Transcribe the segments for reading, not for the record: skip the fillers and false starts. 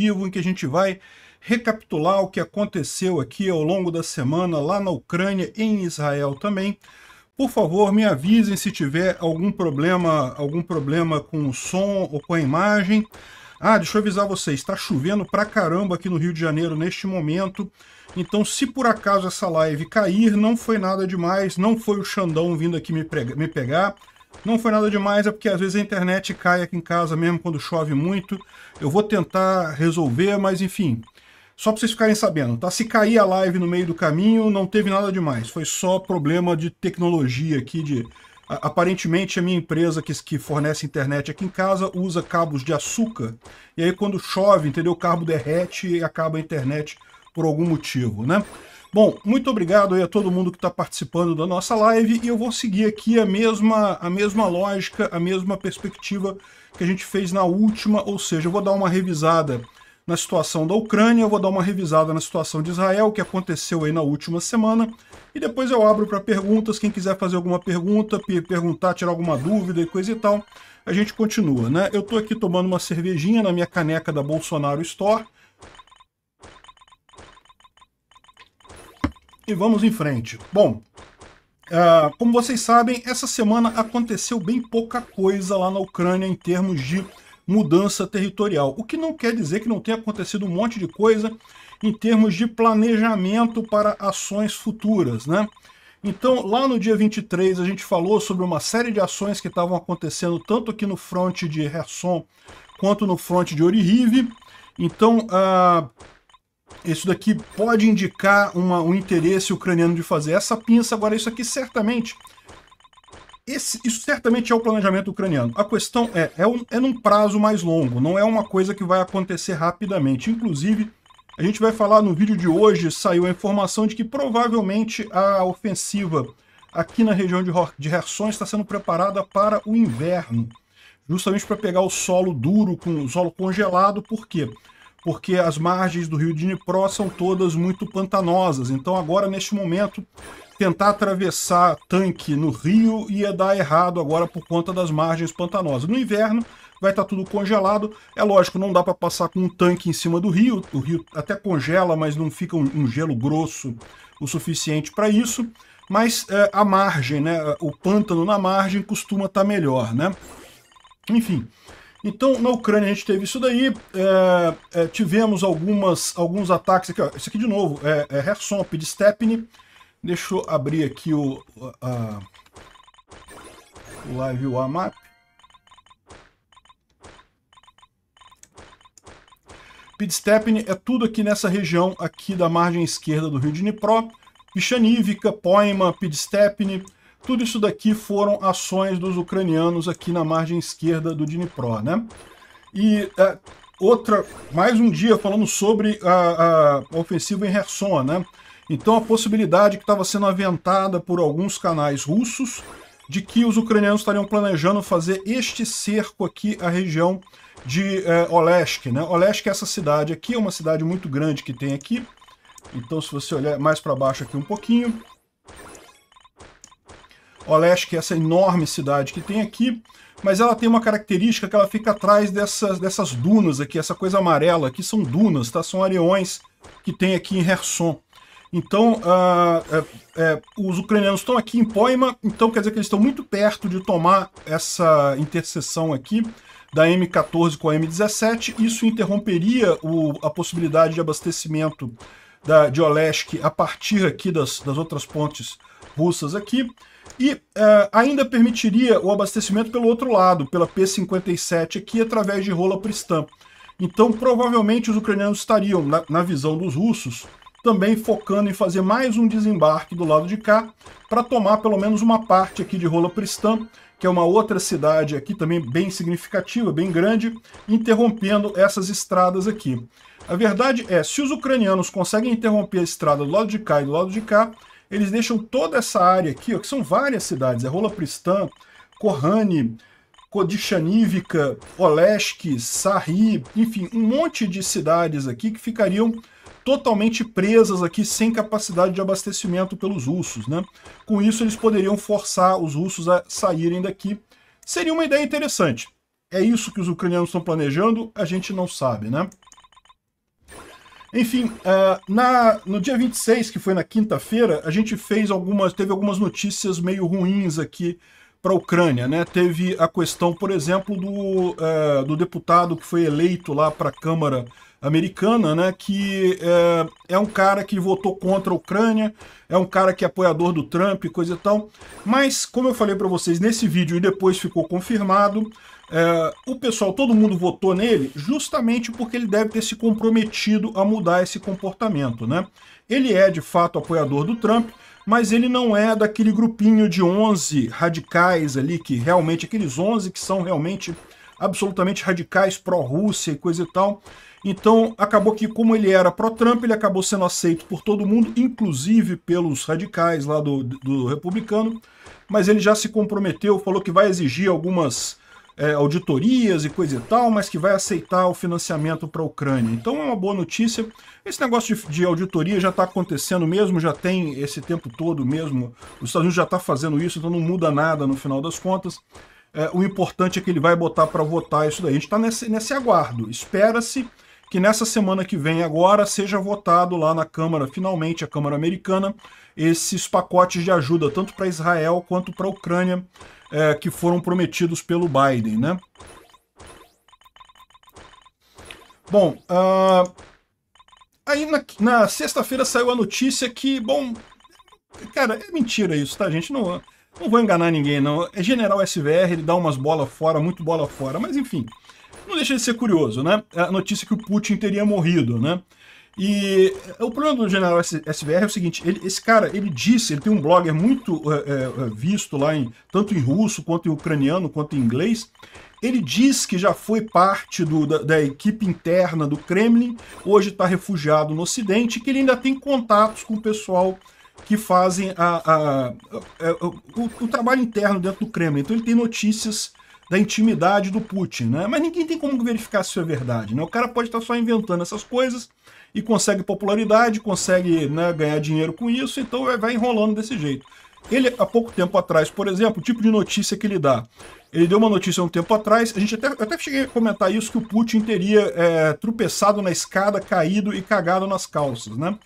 vivo em que a gente vai recapitular o que aconteceu aqui ao longo da semana lá na Ucrânia e em Israel também. Por favor, me avisem se tiver algum problema com o som ou com a imagem. Deixa eu avisar vocês, está chovendo pra caramba aqui no Rio de Janeiro neste momento. Então, se por acaso essa live cair, não foi nada demais, não foi o Xandão vindo aqui me pegar. Não foi nada demais, é porque às vezes a internet cai aqui em casa mesmo quando chove muito. Eu vou tentar resolver, mas enfim, só para vocês ficarem sabendo, tá? Se cair a live no meio do caminho, não teve nada demais. Foi só problema de tecnologia aqui, aparentemente a minha empresa que fornece internet aqui em casa usa cabos de açúcar, e aí quando chove, entendeu? O cabo derrete e acaba a internet por algum motivo, né? Bom, muito obrigado aí a todo mundo que está participando da nossa live, e eu vou seguir aqui a mesma lógica, a mesma perspectiva que a gente fez na última, ou seja, eu vou dar uma revisada na situação da Ucrânia, eu vou dar uma revisada na situação de Israel, que aconteceu aí na última semana, e depois eu abro para perguntas. Quem quiser fazer alguma pergunta, perguntar, tirar alguma dúvida e coisa e tal, a gente continua, né? Eu estou aqui tomando uma cervejinha na minha caneca da Bolsonaro Store, e vamos em frente. Bom, como vocês sabem, essa semana aconteceu bem pouca coisa lá na Ucrânia em termos de mudança territorial. O que não quer dizer que não tenha acontecido um monte de coisa em termos de planejamento para ações futuras, né? Então, lá no dia 23, a gente falou sobre uma série de ações que estavam acontecendo tanto aqui no fronte de Kherson quanto no fronte de Orihiv. Então, isso daqui pode indicar um interesse ucraniano de fazer essa pinça. Agora, isso aqui certamente... Isso certamente é o planejamento ucraniano. A questão é num prazo mais longo, não é uma coisa que vai acontecer rapidamente. Inclusive, a gente vai falar no vídeo de hoje, saiu a informação de que provavelmente a ofensiva aqui na região de Kherson está sendo preparada para o inverno, justamente para pegar o solo duro, com o solo congelado. Por quê? Porque as margens do rio Dnipro são todas muito pantanosas. Então agora, neste momento, tentar atravessar tanque no rio ia dar errado agora por conta das margens pantanosas. No inverno vai estar tudo congelado. É lógico, não dá para passar com um tanque em cima do rio. O rio até congela, mas não fica um gelo grosso o suficiente para isso. Mas a margem, né, o pântano na margem costuma estar melhor, né? Enfim... Então, na Ucrânia a gente teve isso daí, tivemos alguns ataques aqui, ó, esse aqui de novo, Kherson, Pidstepny. Deixa eu abrir aqui o Live UA Map. Pidstepny é tudo aqui nessa região aqui da margem esquerda do rio Dnipro, Pichanivka, Poima, Pidstepny. Tudo isso daqui foram ações dos ucranianos aqui na margem esquerda do Dnipro, né? E mais um dia falando sobre a ofensiva em Kherson, né? Então a possibilidade que estava sendo aventada por alguns canais russos de que os ucranianos estariam planejando fazer este cerco aqui à região de Olesk, né? Olesk é essa cidade aqui, é uma cidade muito grande que tem aqui. Então, se você olhar mais para baixo aqui um pouquinho, Olesk é essa enorme cidade que tem aqui, mas ela tem uma característica que ela fica atrás dessas dunas aqui, essa coisa amarela aqui são dunas, tá? São areiões que tem aqui em Kherson. Então, os ucranianos estão aqui em Poima, então quer dizer que eles estão muito perto de tomar essa interseção aqui da M14 com a M17. Isso interromperia a possibilidade de abastecimento de Olesk a partir aqui das outras pontes russas aqui. E ainda permitiria o abastecimento pelo outro lado, pela P-57 aqui, através de Rola Pristan. Então, provavelmente, os ucranianos estariam, na visão dos russos, também focando em fazer mais um desembarque do lado de cá, para tomar pelo menos uma parte aqui de Rola Pristan, que é uma outra cidade aqui também bem significativa, bem grande, interrompendo essas estradas aqui. A verdade é, se os ucranianos conseguem interromper a estrada do lado de cá e do lado de cá, eles deixam toda essa área aqui, ó, que são várias cidades, Rola Pristan, Korani, Kodichanivka, Olesk, Sarri, enfim, um monte de cidades aqui que ficariam totalmente presas aqui, sem capacidade de abastecimento pelos russos, né? Com isso, eles poderiam forçar os russos a saírem daqui. Seria uma ideia interessante. É isso que os ucranianos estão planejando? A gente não sabe, né? Enfim, no dia 26, que foi na quinta-feira, a gente teve algumas notícias meio ruins aqui para a Ucrânia, né? Teve a questão, por exemplo, do deputado que foi eleito lá para a Câmara Americana, né? Que é um cara que votou contra a Ucrânia, é um cara que é apoiador do Trump e coisa e tal. Mas, como eu falei para vocês nesse vídeo e depois ficou confirmado, o pessoal, todo mundo votou nele justamente porque ele deve ter se comprometido a mudar esse comportamento, né? Ele é, de fato, apoiador do Trump, mas ele não é daquele grupinho de 11 radicais ali, que realmente, aqueles 11 que são realmente absolutamente radicais pró-Rússia e coisa e tal. Então, acabou que, como ele era pró-Trump, ele acabou sendo aceito por todo mundo, inclusive pelos radicais lá do republicano, mas ele já se comprometeu, falou que vai exigir algumas auditorias e coisa e tal, mas que vai aceitar o financiamento para a Ucrânia. Então é uma boa notícia. Esse negócio de auditoria já está acontecendo mesmo, já tem esse tempo todo mesmo. Os Estados Unidos já está fazendo isso, então não muda nada no final das contas. O importante é que ele vai botar para votar isso daí. A gente está nesse aguardo. Espera-se que nessa semana que vem agora seja votado lá na Câmara, finalmente a Câmara Americana, esses pacotes de ajuda, tanto para Israel quanto para a Ucrânia, que foram prometidos pelo Biden, né? Bom, aí na sexta-feira saiu a notícia que, bom, cara, é mentira isso, tá, gente? Não vou enganar ninguém, não. É General SVR, ele dá umas bolas fora, muito bola fora, mas enfim, não deixa de ser curioso, né? A notícia que o Putin teria morrido, né? E o problema do General SVR é o seguinte, esse cara, ele tem um blogger muito visto lá, tanto em russo, quanto em ucraniano, quanto em inglês. Ele diz que já foi parte da equipe interna do Kremlin, hoje está refugiado no Ocidente, que ele ainda tem contatos com o pessoal que fazem o trabalho interno dentro do Kremlin. Então ele tem notícias da intimidade do Putin, né? Mas ninguém tem como verificar se isso é verdade, né? O cara pode estar só inventando essas coisas e consegue popularidade, consegue, né, ganhar dinheiro com isso, então vai enrolando desse jeito. Ele, há pouco tempo atrás, por exemplo, o tipo de notícia que ele dá. Ele deu uma notícia um tempo atrás, eu até cheguei a comentar isso, que o Putin teria tropeçado na escada, caído e cagado nas calças, né?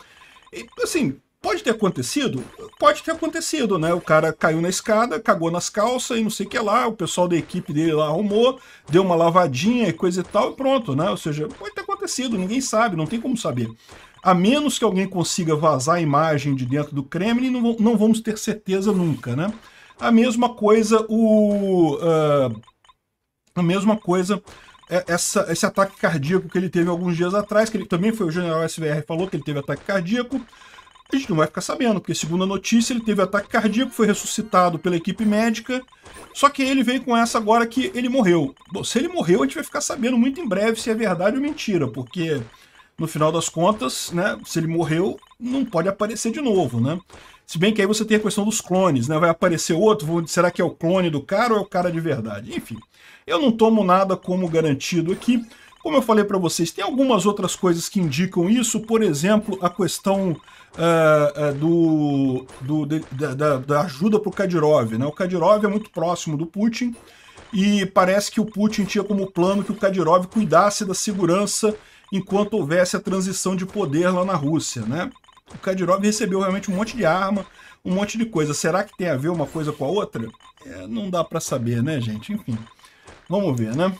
E, assim, pode ter acontecido? Pode ter acontecido, né? O cara caiu na escada, cagou nas calças e não sei o que lá, o pessoal da equipe dele lá arrumou, deu uma lavadinha e coisa e tal e pronto, né? Ou seja, pode ter acontecido, ninguém sabe, não tem como saber. A menos que alguém consiga vazar a imagem de dentro do Kremlin, não vamos ter certeza nunca, né? A mesma coisa esse ataque cardíaco que ele teve alguns dias atrás, que ele também foi o general SVR, falou que ele teve ataque cardíaco. A gente não vai ficar sabendo, porque segundo a notícia, ele teve ataque cardíaco, foi ressuscitado pela equipe médica, só que ele veio com essa agora que ele morreu. Bom, se ele morreu, a gente vai ficar sabendo muito em breve se é verdade ou mentira, porque no final das contas, né, se ele morreu, não pode aparecer de novo, né? Se bem que aí você tem a questão dos clones, né? Vai aparecer outro, será que é o clone do cara ou é o cara de verdade? Enfim, eu não tomo nada como garantido aqui. Como eu falei para vocês, tem algumas outras coisas que indicam isso, por exemplo, a questão da ajuda para o Kadyrov, né? O Kadyrov é muito próximo do Putin e parece que o Putin tinha como plano que o Kadyrov cuidasse da segurança enquanto houvesse a transição de poder lá na Rússia, né? O Kadyrov recebeu realmente um monte de arma, um monte de coisa. Será que tem a ver uma coisa com a outra? Não dá para saber, né, gente? Enfim, vamos ver, né?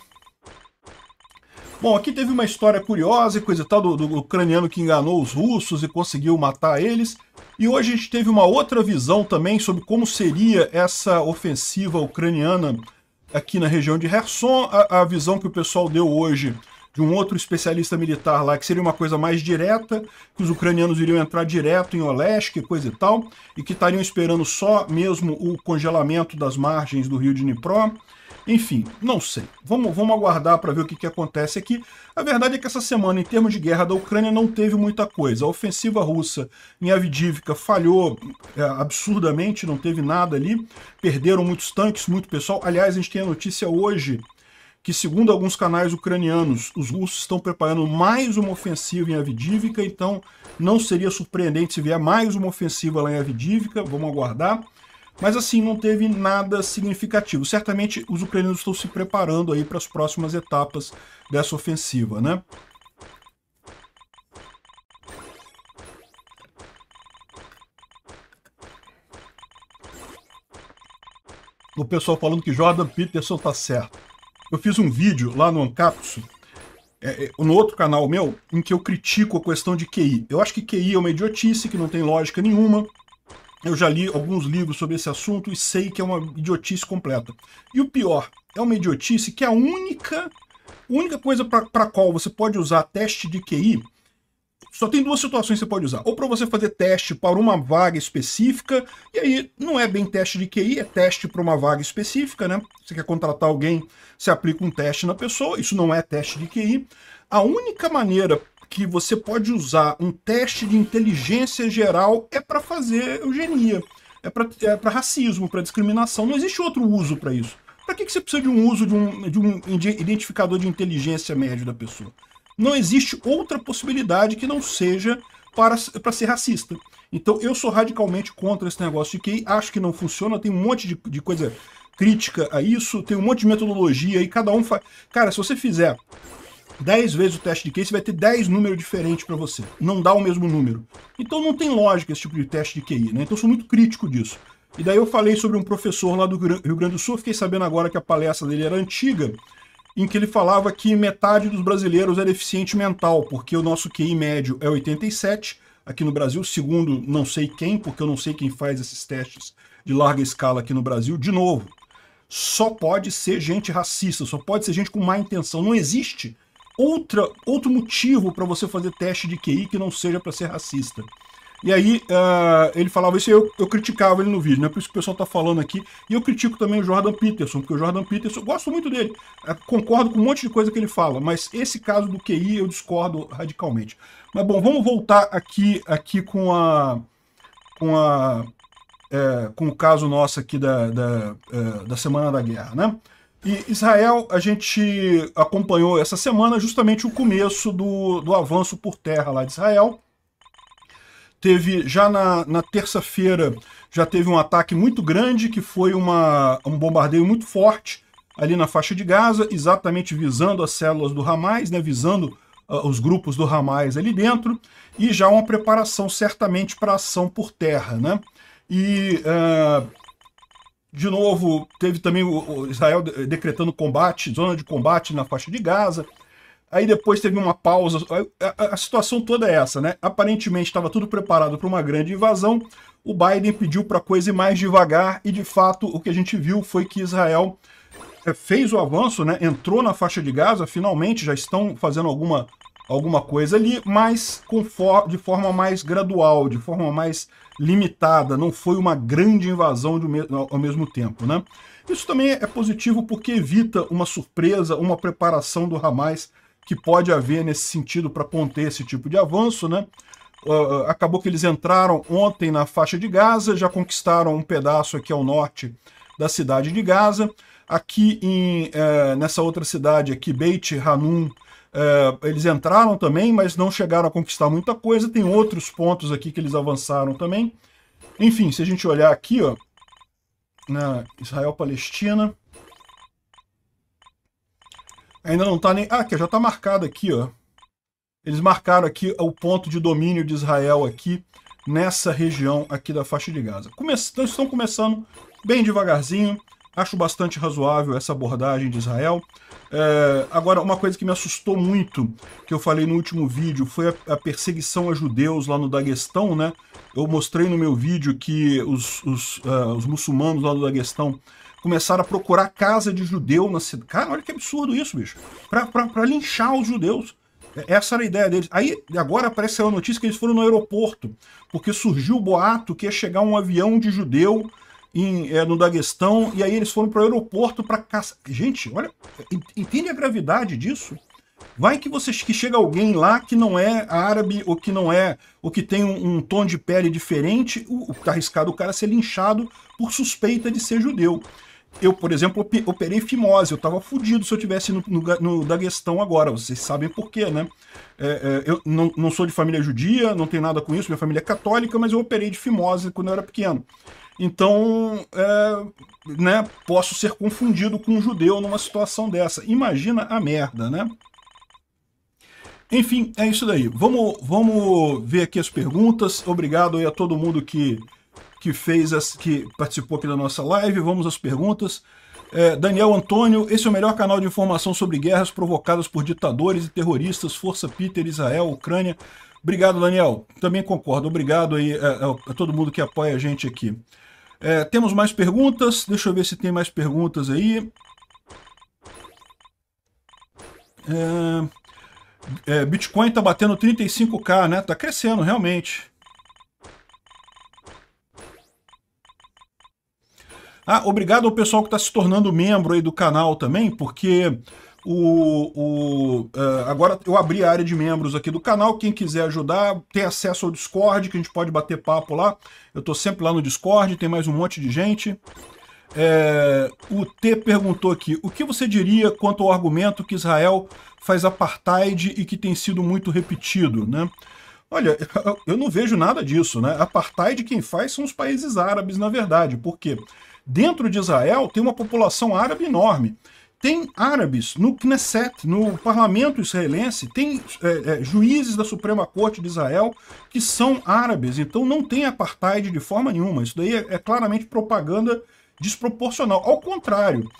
Bom, aqui teve uma história curiosa e coisa e tal do ucraniano que enganou os russos e conseguiu matar eles. E hoje a gente teve uma outra visão também sobre como seria essa ofensiva ucraniana aqui na região de Kherson. A visão que o pessoal deu hoje de um outro especialista militar lá, que seria uma coisa mais direta, que os ucranianos iriam entrar direto em Olesk e coisa e tal, e que estariam esperando só mesmo o congelamento das margens do rio de Dnipro. Enfim, não sei. Vamos aguardar para ver o que acontece aqui. A verdade é que essa semana, em termos de guerra da Ucrânia, não teve muita coisa. A ofensiva russa em Avdiivka falhou absurdamente, não teve nada ali. Perderam muitos tanques, muito pessoal. Aliás, a gente tem a notícia hoje que, segundo alguns canais ucranianos, os russos estão preparando mais uma ofensiva em Avdiivka, então não seria surpreendente se vier mais uma ofensiva lá em Avdiivka. Vamos aguardar. Mas assim, não teve nada significativo. Certamente os ucranianos estão se preparando aí para as próximas etapas dessa ofensiva, né? O pessoal falando que Jordan Peterson tá certo. Eu fiz um vídeo lá no Ancapsu, no outro canal meu, em que eu critico a questão de QI. Eu acho que QI é uma idiotice, que não tem lógica nenhuma. Eu já li alguns livros sobre esse assunto e sei que é uma idiotice completa. E o pior, é uma idiotice que a única coisa para a qual você pode usar teste de QI, só tem duas situações que você pode usar. Ou para você fazer teste para uma vaga específica, e aí não é bem teste de QI, é teste para uma vaga específica, né? Você quer contratar alguém, você aplica um teste na pessoa, isso não é teste de QI. A única maneira que você pode usar um teste de inteligência geral é para fazer eugenia, é para racismo, para discriminação. Não existe outro uso para isso. Para que você precisa de um uso de um identificador de inteligência médio da pessoa? Não existe outra possibilidade que não seja para ser racista. Então eu sou radicalmente contra esse negócio de QI, acho que não funciona, tem um monte de coisa crítica a isso, tem um monte de metodologia e cada um faz... Cara, se você fizer 10 vezes o teste de QI, você vai ter 10 números diferentes para você. Não dá o mesmo número. Então não tem lógica esse tipo de teste de QI, né? Então eu sou muito crítico disso. E daí eu falei sobre um professor lá do Rio Grande do Sul, fiquei sabendo agora que a palestra dele era antiga, em que ele falava que metade dos brasileiros é deficiente mental, porque o nosso QI médio é 87, aqui no Brasil, segundo não sei quem, porque eu não sei quem faz esses testes de larga escala aqui no Brasil. De novo, só pode ser gente racista, só pode ser gente com má intenção. Não existe outro motivo para você fazer teste de QI que não seja para ser racista. E aí, ele falava isso e eu criticava ele no vídeo, né? Por isso que o pessoal tá falando aqui. E eu critico também o Jordan Peterson, porque o Jordan Peterson, eu gosto muito dele. Concordo com um monte de coisa que ele fala, mas esse caso do QI eu discordo radicalmente. Mas bom, vamos voltar aqui com o caso nosso aqui da Semana da Guerra, né? E Israel, a gente acompanhou essa semana justamente o começo do avanço por terra lá de Israel. Teve, já na terça-feira, já teve um ataque muito grande, que foi um bombardeio muito forte ali na faixa de Gaza, exatamente visando as células do Hamas, né, visando os grupos do Hamas ali dentro, e já uma preparação certamente para ação por terra, né? E, de novo, teve também o Israel decretando combate, zona de combate na faixa de Gaza. Aí depois teve uma pausa. A situação toda é essa, né? Aparentemente estava tudo preparado para uma grande invasão. O Biden pediu para a coisa ir mais devagar e, de fato, o que a gente viu foi que Israel fez o avanço, né? Entrou na faixa de Gaza, finalmente já estão fazendo alguma coisa ali, mas de forma mais gradual, de forma mais limitada. Não foi uma grande invasão ao mesmo tempo, né? Isso também é positivo porque evita uma surpresa, uma preparação do Hamas que pode haver nesse sentido para conter esse tipo de avanço, né? Acabou que eles entraram ontem na faixa de Gaza, já conquistaram um pedaço aqui ao norte da cidade de Gaza. Aqui nessa outra cidade aqui, Beit Hanun, eles entraram também, mas não chegaram a conquistar muita coisa. Tem outros pontos aqui que eles avançaram também. Enfim, se a gente olhar aqui, ó, na Israel-Palestina, ainda não está nem... Ah, que já está marcado aqui, ó. Eles marcaram aqui o ponto de domínio de Israel aqui, nessa região aqui da faixa de Gaza. Estão começando bem devagarzinho. Acho bastante razoável essa abordagem de Israel. Agora, uma coisa que me assustou muito, que eu falei no último vídeo, foi a perseguição a judeus lá no Daguestão, né? Eu mostrei no meu vídeo que os muçulmanos lá do Daguestão começaram a procurar casa de judeu na cidade. Cara, olha que absurdo isso, bicho. Pra linchar os judeus. Essa era a ideia deles. Aí, agora aparece a notícia que eles foram no aeroporto, porque surgiu o boato que ia chegar um avião de judeu no Daguestão, e aí eles foram para o aeroporto para caçar. Gente, olha, entende a gravidade disso? Vai que chega alguém lá que não é árabe, ou que não é, ou que tem um tom de pele diferente, tá arriscado o cara ser linchado por suspeita de ser judeu. Eu, por exemplo, operei fimose, eu tava fudido se eu tivesse no Daguestão agora, vocês sabem por quê, né? Eu não sou de família judia, não tenho nada com isso, minha família é católica, mas eu operei de fimose quando eu era pequeno. Então, né, posso ser confundido com um judeu numa situação dessa. Imagina a merda, né? Enfim, é isso daí. Vamos ver aqui as perguntas. Obrigado aí a todo mundo que que participou aqui da nossa live. Vamos às perguntas. Daniel Antônio, esse é o melhor canal de informação sobre guerras provocadas por ditadores e terroristas, Força Peter, Israel, Ucrânia. Obrigado, Daniel. Também concordo. Obrigado aí a todo mundo que apoia a gente aqui. Temos mais perguntas. Deixa eu ver se tem mais perguntas aí. Bitcoin está batendo 35k, né? Tá crescendo, realmente. Obrigado ao pessoal que está se tornando membro aí do canal também, porque agora eu abri a área de membros aqui do canal. Quem quiser ajudar, tem acesso ao Discord, que a gente pode bater papo lá. Eu estou sempre lá no Discord, tem mais um monte de gente. O T perguntou aqui, o que você diria quanto ao argumento que Israel faz apartheid e que tem sido muito repetido, né? Olha, eu não vejo nada disso, né? Apartheid quem faz são os países árabes, na verdade, porque dentro de Israel tem uma população árabe enorme. Tem árabes no Knesset, no parlamento israelense, tem juízes da Suprema Corte de Israel que são árabes, então não tem apartheid de forma nenhuma. Isso daí é claramente propaganda desproporcional. Ao contrário,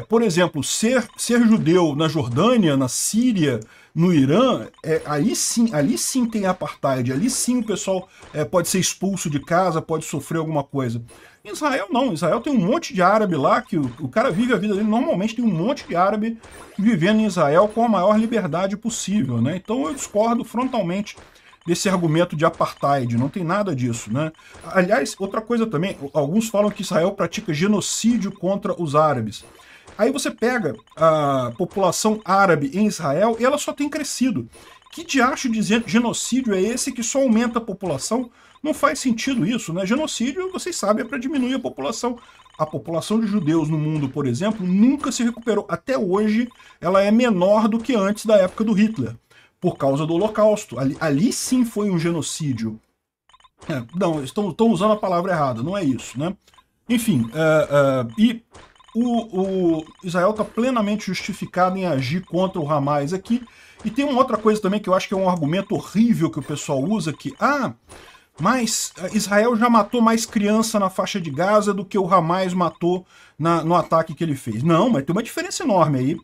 por exemplo, ser judeu na Jordânia, na Síria, no Irã, ali sim tem apartheid, ali sim o pessoal pode ser expulso de casa, pode sofrer alguma coisa. Em Israel não, em Israel tem um monte de árabe lá, que o cara vive a vida dele, normalmente tem um monte de árabe vivendo em Israel com a maior liberdade possível, né? Então eu discordo frontalmente desse argumento de apartheid, não tem nada disso, né? Aliás, outra coisa também, alguns falam que Israel pratica genocídio contra os árabes. Aí você pega a população árabe em Israel e ela só tem crescido. Que diacho de genocídio é esse que só aumenta a população? Não faz sentido isso, né? Genocídio, vocês sabem, é para diminuir a população. A população de judeus no mundo, por exemplo, nunca se recuperou. Até hoje, ela é menor do que antes da época do Hitler, por causa do Holocausto. Ali sim foi um genocídio. Não, estão usando a palavra errada, não é isso, né? Enfim, e o Israel está plenamente justificado em agir contra o Hamas aqui. E tem uma outra coisa também que eu acho que é um argumento horrível que o pessoal usa, que, mas Israel já matou mais criança na faixa de Gaza do que o Hamas matou no ataque que ele fez. Não, mas tem uma diferença enorme aí,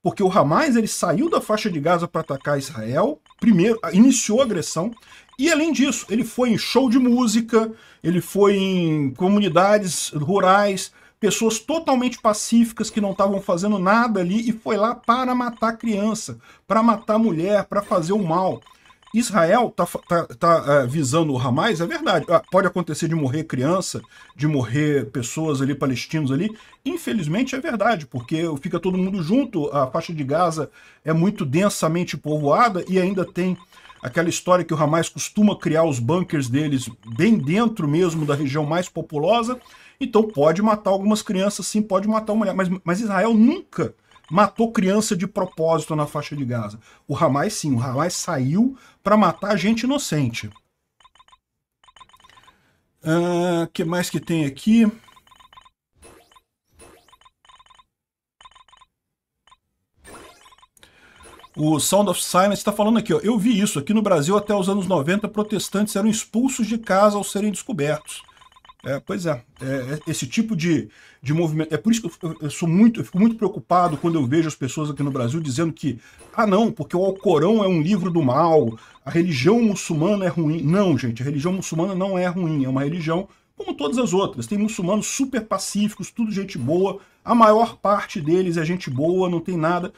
porque o Hamas ele saiu da faixa de Gaza para atacar Israel, primeiro, iniciou a agressão, e além disso, ele foi em show de música, ele foi em comunidades rurais, pessoas totalmente pacíficas que não estavam fazendo nada ali, e foi lá para matar criança, para matar mulher, para fazer o mal. Israel tá visando o Hamas, é verdade. Pode acontecer de morrer criança, de morrer pessoas ali, palestinos ali. Infelizmente é verdade, porque fica todo mundo junto. A faixa de Gaza é muito densamente povoada e ainda tem aquela história que o Hamas costuma criar os bunkers deles bem dentro mesmo da região mais populosa. Então pode matar algumas crianças, sim, pode matar uma mulher. Mas Israel nunca matou criança de propósito na faixa de Gaza. O Hamas, sim, o Hamas saiu para matar gente inocente. Que mais que tem aqui? O Sound of Silence está falando aqui, ó, eu vi isso, aqui no Brasil até os anos 90 protestantes eram expulsos de casa ao serem descobertos. Pois é, esse tipo de movimento. É por isso que eu fico muito preocupado quando eu vejo as pessoas aqui no Brasil dizendo que, não, porque o Alcorão é um livro do mal, a religião muçulmana é ruim. Não, gente, a religião muçulmana não é ruim, é uma religião como todas as outras. Tem muçulmanos super pacíficos, tudo gente boa, a maior parte deles é gente boa, não tem nada.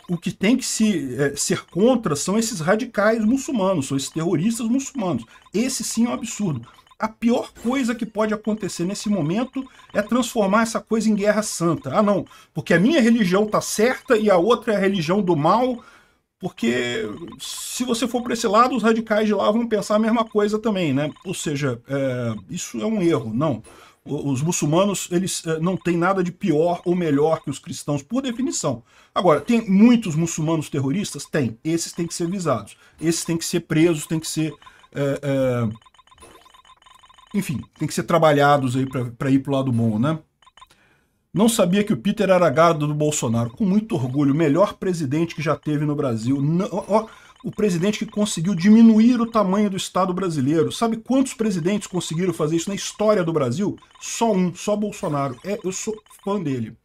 O que tem que ser contra são esses radicais muçulmanos, são esses terroristas muçulmanos. Esse sim é um absurdo. A pior coisa que pode acontecer nesse momento é transformar essa coisa em guerra santa. Não, porque a minha religião tá certa e a outra é a religião do mal, porque se você for para esse lado, os radicais de lá vão pensar a mesma coisa também, né? Ou seja, isso é um erro, não. Os muçulmanos, eles não têm nada de pior ou melhor que os cristãos, por definição. Agora, tem muitos muçulmanos terroristas? Tem. Esses têm que ser visados. Esses têm que ser presos, têm que ser... enfim, tem que ser trabalhados aí para ir pro lado bom, né? Não sabia que o Peter era gado do Bolsonaro. Com muito orgulho, o melhor presidente que já teve no Brasil. Não, o presidente que conseguiu diminuir o tamanho do Estado brasileiro. Sabe quantos presidentes conseguiram fazer isso na história do Brasil? Só um, só Bolsonaro. Eu sou fã dele.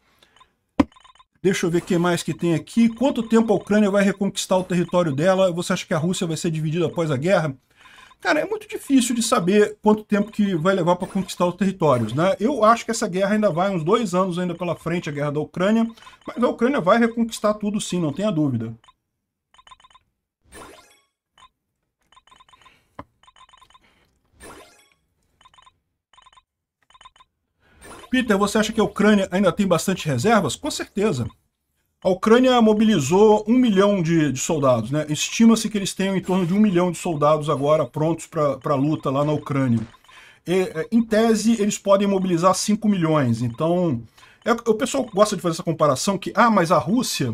Deixa eu ver o que mais que tem aqui. Quanto tempo a Ucrânia vai reconquistar o território dela? Você acha que a Rússia vai ser dividida após a guerra? Cara, é muito difícil de saber quanto tempo que vai levar para conquistar os territórios, né? Eu acho que essa guerra ainda vai uns 2 anos ainda pela frente, a guerra da Ucrânia, mas a Ucrânia vai reconquistar tudo sim, não tenha dúvida. Peter, você acha que a Ucrânia ainda tem bastante reservas? Com certeza. A Ucrânia mobilizou 1 milhão de soldados, né? Estima-se que eles tenham em torno de 1 milhão de soldados agora prontos para a luta lá na Ucrânia. Em tese, eles podem mobilizar 5 milhões. Então, o pessoal gosta de fazer essa comparação que, mas a Rússia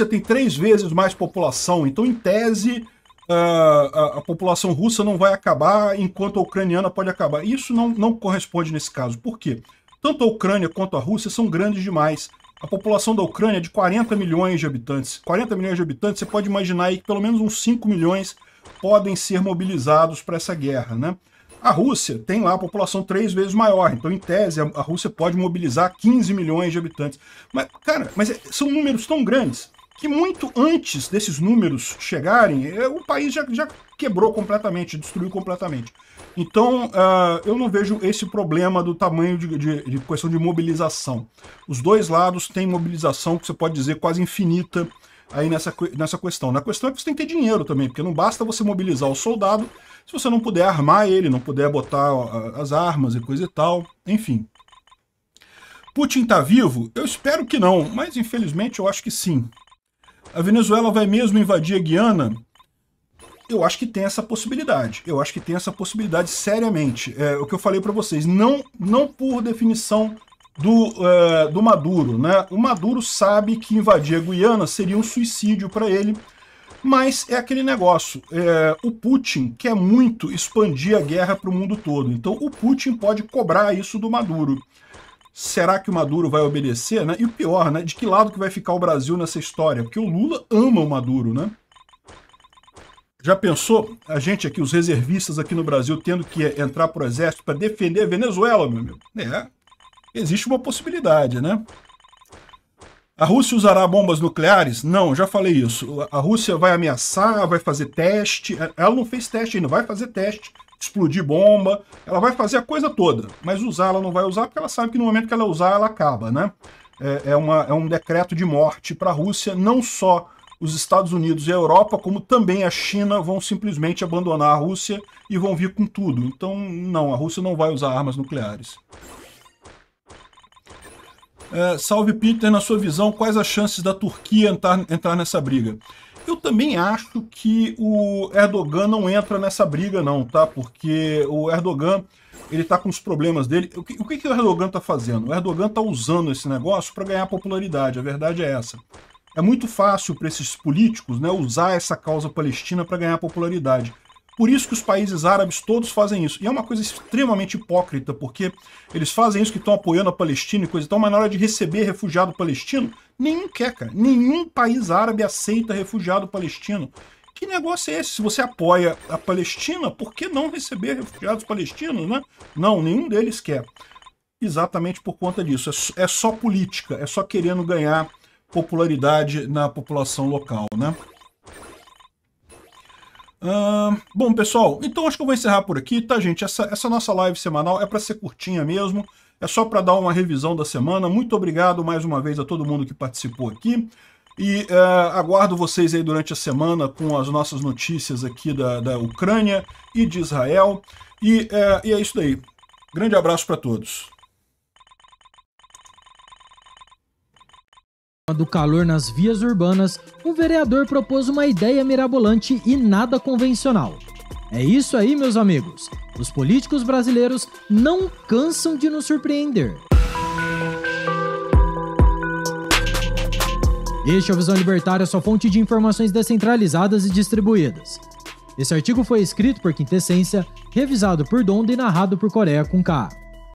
tem 3 vezes mais população. Então, em tese, a população russa não vai acabar enquanto a ucraniana pode acabar. Isso não corresponde nesse caso. Por quê? Tanto a Ucrânia quanto a Rússia são grandes demais. A população da Ucrânia é de 40 milhões de habitantes. 40 milhões de habitantes, você pode imaginar aí que pelo menos uns 5 milhões podem ser mobilizados para essa guerra, né? A Rússia tem lá a população 3 vezes maior, então em tese a Rússia pode mobilizar 15 milhões de habitantes. Mas, cara, são números tão grandes que muito antes desses números chegarem, o país já quebrou completamente, destruiu completamente. Então, eu não vejo esse problema do tamanho de questão de mobilização. Os dois lados têm mobilização, que você pode dizer, quase infinita aí nessa questão. Na questão é que você tem que ter dinheiro também, porque não basta você mobilizar o soldado se você não puder armar ele, não puder botar as armas e coisa e tal, enfim. Putin tá vivo? Eu espero que não, mas infelizmente eu acho que sim. A Venezuela vai mesmo invadir a Guiana? Eu acho que tem essa possibilidade. Eu acho que tem essa possibilidade seriamente. O que eu falei para vocês, não por definição do Maduro, né? O Maduro sabe que invadir a Guiana seria um suicídio para ele, mas é aquele negócio. O Putin quer muito expandir a guerra para o mundo todo. Então o Putin pode cobrar isso do Maduro. Será que o Maduro vai obedecer, né? E o pior, né? De que lado que vai ficar o Brasil nessa história? Porque o Lula ama o Maduro, né? Já pensou a gente aqui, os reservistas aqui no Brasil, tendo que entrar pro exército para defender a Venezuela, meu amigo? Existe uma possibilidade, né? A Rússia usará bombas nucleares? Não, já falei isso. A Rússia vai ameaçar, vai fazer teste. Ela não fez teste ainda, vai fazer teste. Explodir bomba, ela vai fazer a coisa toda, mas usar ela não vai usar porque ela sabe que no momento que ela usar, ela acaba, né? É um decreto de morte para a Rússia. Não só os Estados Unidos e a Europa, como também a China vão simplesmente abandonar a Rússia e vão vir com tudo. Então, não, a Rússia não vai usar armas nucleares. Salve Peter, na sua visão, quais as chances da Turquia entrar nessa briga? Eu também acho que o Erdogan não entra nessa briga não, tá? Porque o Erdogan, ele tá com os problemas dele. O que o Erdogan tá fazendo? O Erdogan tá usando esse negócio para ganhar popularidade, a verdade é essa. É muito fácil para esses políticos, né, usar essa causa palestina para ganhar popularidade. Por isso que os países árabes todos fazem isso. E é uma coisa extremamente hipócrita, porque eles fazem isso que estão apoiando a Palestina e coisa e tal, mas na hora de receber refugiado palestino, nenhum quer, cara. Nenhum país árabe aceita refugiado palestino. Que negócio é esse? Se você apoia a Palestina, por que não receber refugiados palestinos, né? Não, nenhum deles quer. Exatamente por conta disso. É só política, é só querendo ganhar popularidade na população local, né? Bom, pessoal, então acho que eu vou encerrar por aqui, tá, gente? Essa nossa live semanal é para ser curtinha mesmo, é só para dar uma revisão da semana. Muito obrigado mais uma vez a todo mundo que participou aqui e aguardo vocês aí durante a semana com as nossas notícias aqui da Ucrânia e de Israel e é isso daí. Grande abraço para todos. Do calor nas vias urbanas, um vereador propôs uma ideia mirabolante e nada convencional. É isso aí, meus amigos. Os políticos brasileiros não cansam de nos surpreender. Este é o Visão Libertária, sua fonte de informações descentralizadas e distribuídas. Esse artigo foi escrito por Quintessência, revisado por Donda e narrado por Coreia com K.